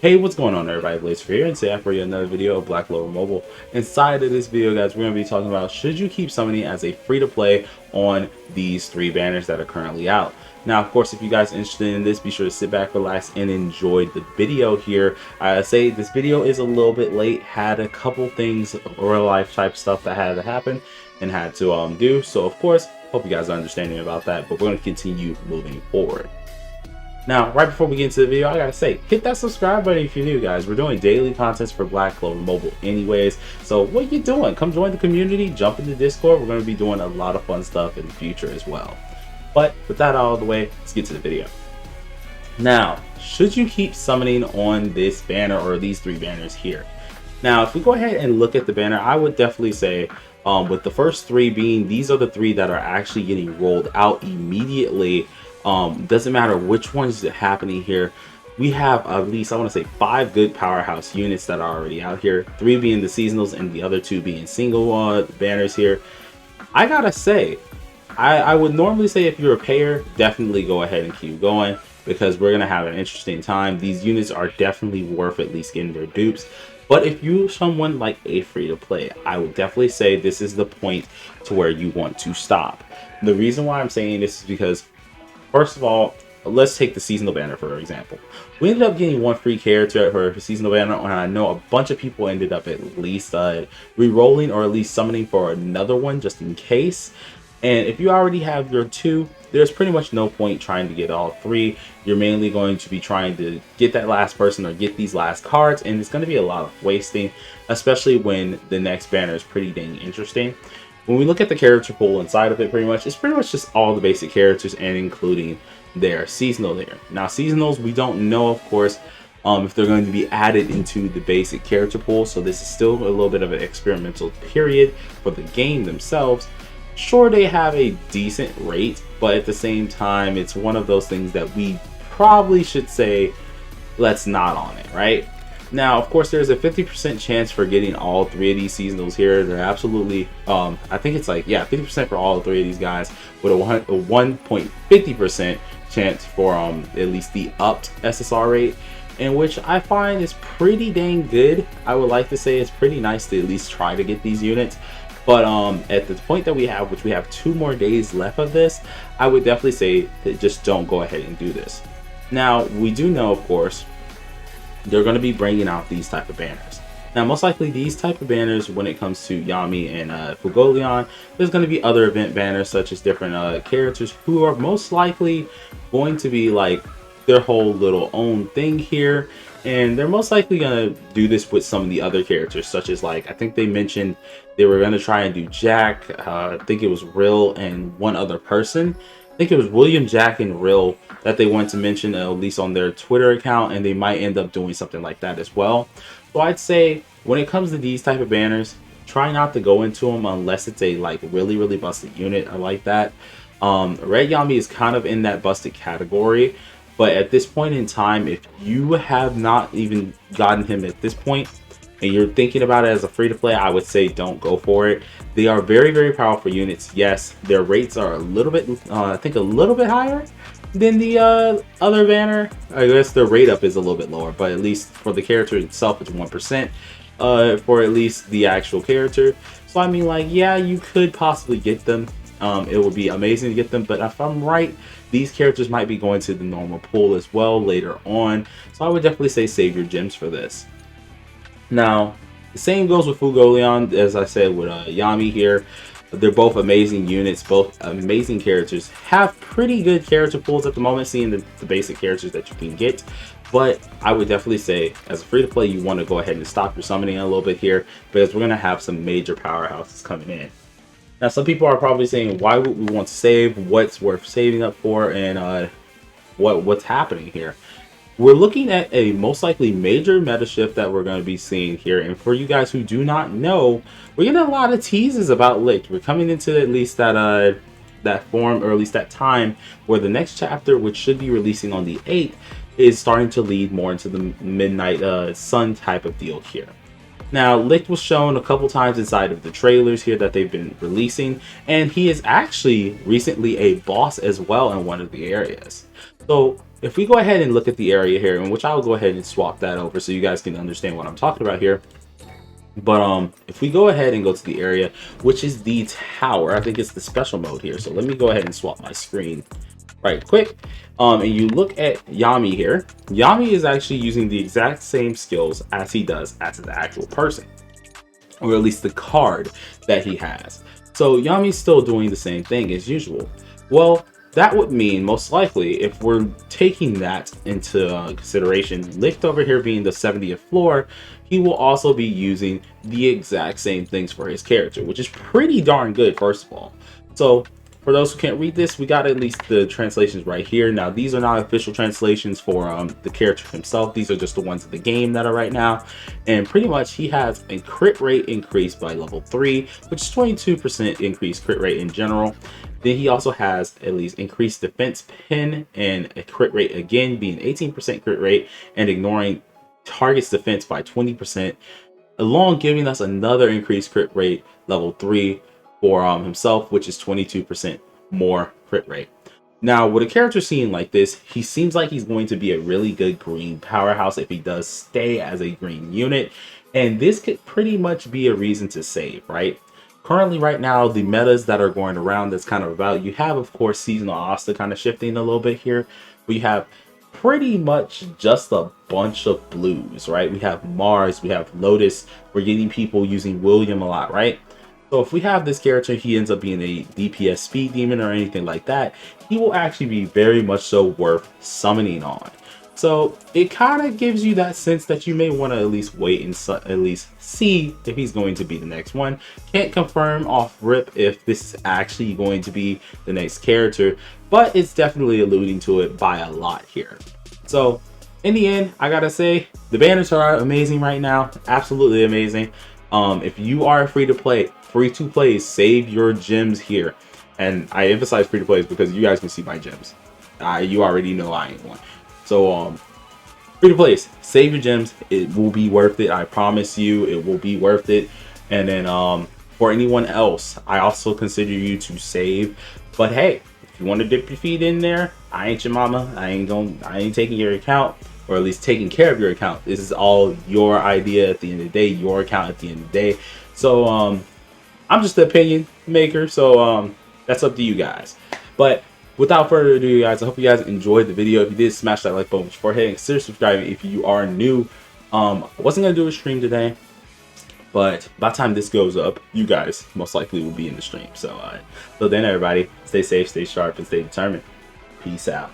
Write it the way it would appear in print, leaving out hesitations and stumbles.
Hey, what's going on everybody? Blaze here, and today I bring you another video of BlackCloverMobile. Inside of this video, guys, we're going to be talking about should you keep summoning as a free-to-play on these three banners that are currently out. Now, of course, if you guys are interested in this, be sure to sit back, relax, and enjoy the video here. I say this video is a little bit late, had a couple things, real life type stuff that had to happen and had to do. So, of course, hope you guys are understanding about that, but we're going to continue moving forward. Now, right before we get into the video, I gotta say, hit that subscribe button if you're new, guys. We're doing daily contents for BlackCloverMobile anyways. So what you doing? Come join the community, jump into Discord. We're gonna be doing a lot of fun stuff in the future as well. But with that out of the way, let's get to the video. Now, should you keep summoning on this banner or these three banners here? Now, if we go ahead and look at the banner, I would definitely say, with the first three being, these are the three that are actually getting rolled out immediately. Doesn't matter which one's happening here. We have at least, I want to say, 5 good powerhouse units that are already out here, 3 being the seasonals and the other 2 being single banners here. I gotta say, I would normally say if you're a payer, definitely go ahead and keep going, because we're gonna have an interesting time. These units are definitely worth at least getting their dupes. But if you're someone like a free-to-play, I would definitely say this is the point to where you want to stop. The reason why I'm saying this is because, first of all, let's take the seasonal banner for example. We ended up getting 1 free character for a seasonal banner, and I know a bunch of people ended up at least re-rolling or at least summoning for another one just in case. And if you already have your 2, there's pretty much no point trying to get all 3. You're mainly going to be trying to get that last person or get these last cards, and it's going to be a lot of wasting, especially when the next banner is pretty dang interesting. When we look at the character pool inside of it, it's pretty much just all the basic characters and including their seasonal there. Now, seasonals, we don't know, of course, if they're going to be added into the basic character pool. So this is still a little bit of an experimental period for the game themselves. Sure, they have a decent rate, but at the same time, it's one of those things that we probably should say, let's not on it, right? Now, of course, there's a 50% chance for getting all 3 of these seasonals here. They're absolutely, I think it's like, yeah, 50% for all 3 of these guys, with a 1.50% chance for at least the upped SSR rate, in which I find is pretty dang good. I would like to say it's pretty nice to at least try to get these units. But at the point that we have, which we have 2 more days left of this, I would definitely say that just don't go ahead and do this. Now, we do know, of course, they're going to be bringing out these type of banners. Now, most likely these type of banners, when it comes to Yami and Fuegoleon, there's going to be other event banners such as different characters who are most likely going to be like their whole little own thing here. And they're most likely going to do this with some of the other characters, such as, like, I think they mentioned they were going to try and do Jack. I think it was Rill and one other person. I think it was William, Jack, and Rill that they wanted to mention, at least on their Twitter account, and they might end up doing something like that as well. So I'd say when it comes to these type of banners, try not to go into them unless it's a like really busted unit or like that. Red Yami is kind of in that busted category, but at this point in time, if you have not even gotten him at this point and you're thinking about it as a free-to-play, I would say don't go for it. They are very powerful units. Yes, their rates are a little bit, I think a little bit higher than the other banner. I guess the rate up is a little bit lower, but at least for the character itself, it's 1% for at least the actual character. So I mean, like, yeah, you could possibly get them. It would be amazing to get them, but if I'm right, these characters might be going to the normal pool as well later on. So I would definitely say save your gems for this. Now, the same goes with Fuegoleon, as I said with Yami here. They're both amazing units, both amazing characters. Have pretty good character pools at the moment, seeing the basic characters that you can get. But I would definitely say, as a free-to-play, you want to go ahead and stop your summoning a little bit here, because we're going to have some major powerhouses coming in. Now, some people are probably saying, why would we want to save? What's worth saving up for? And what's happening here? We're looking at a most likely major meta shift that we're going to be seeing here. And for you guys who do not know, we're getting a lot of teases about Licht. We're coming into at least that that form, or at least that time, where the next chapter, which should be releasing on the 8th, is starting to lead more into the midnight sun type of deal here. Now, Licht was shown a couple times inside of the trailers here that they've been releasing, and he is actually recently a boss as well in one of the areas. So if we go ahead and look at the area here, in which I'll go ahead and swap that over so you guys can understand what I'm talking about here. But if we go ahead and go to the area, which is the tower, I think it's the special mode here. So let me go ahead and swap my screen right quick. And you look at Yami here. Yami is actually using the exact same skills as he does as the actual person, or at least the card that he has. So Yami's still doing the same thing as usual. Well, that would mean most likely, if we're taking that into consideration, Licht over here being the 70th floor, he will also be using the exact same things for his character, which is pretty darn good, first of all. So for those who can't read this, we got at least the translations right here. Now, these are not official translations for the character himself. These are just the ones of the game that are right now. And pretty much he has a crit rate increase by level 3, which is 22% increased crit rate in general. Then he also has at least increased defense pin and a crit rate again being 18% crit rate and ignoring target's defense by 20%, along giving us another increased crit rate level 3 for himself, which is 22% more crit rate. Now, with a character scene like this, he seems like he's going to be a really good green powerhouse if he does stay as a green unit, and this could pretty much be a reason to save, right? Currently, right now, the metas that are going around that's kind of about, you have, of course, seasonal Asta kind of shifting a little bit here. We have pretty much just a bunch of blues, right? We have Mars, we have Lotus, we're getting people using William a lot, right? So if we have this character, he ends up being a DPS speed demon or anything like that, he will actually be very much so worth summoning on. So it kind of gives you that sense that you may want to at least wait and at least see if he's going to be the next one. Can't confirm off rip if this is actually going to be the next character, but it's definitely alluding to it by a lot here. So in the end, I gotta say, the banners are amazing right now. Absolutely amazing. If you are free to play, save your gems here. And I emphasize free to play because you guys can see my gems. You already know I ain't one. So free to play, save your gems. It will be worth it. I promise you, it will be worth it. And then for anyone else, I also consider you to save. But hey, if you want to dip your feet in there, I ain't your mama. I ain't taking your account, or at least taking care of your account. This is all your idea at the end of the day, your account at the end of the day. So I'm just the opinion maker. So that's up to you guys. But without further ado, guys, I hope you guys enjoyed the video. If you did, smash that like button before hitting, consider subscribing if you are new. I wasn't gonna do a stream today, but by the time this goes up, you guys most likely will be in the stream. So till then, everybody, stay safe, stay sharp, and stay determined. Peace out.